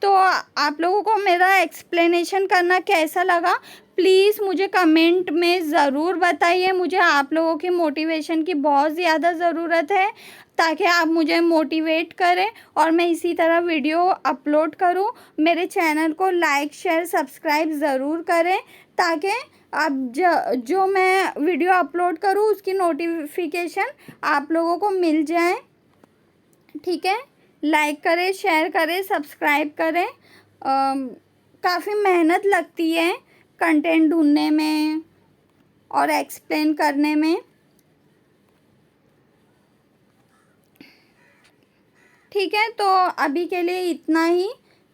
तो आप लोगों को मेरा एक्सप्लेनेशन करना कैसा लगा, प्लीज़ मुझे कमेंट में ज़रूर बताइए। मुझे आप लोगों की मोटिवेशन की बहुत ज़्यादा ज़रूरत है, ताकि आप मुझे मोटिवेट करें और मैं इसी तरह वीडियो अपलोड करूं। मेरे चैनल को लाइक शेयर सब्सक्राइब ज़रूर करें, ताकि आप जो मैं वीडियो अपलोड करूं उसकी नोटिफिकेशन आप लोगों को मिल जाए। ठीक है, लाइक करें, शेयर करें, सब्सक्राइब करें। काफ़ी मेहनत लगती है कंटेंट ढूंढने में और एक्सप्लेन करने में। ठीक है, तो अभी के लिए इतना ही।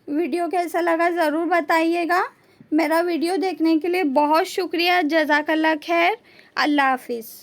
वीडियो कैसा लगा ज़रूर बताइएगा। मेरा वीडियो देखने के लिए बहुत शुक्रिया। जज़ाकल्लाह खैर। अल्लाह हाफिज़।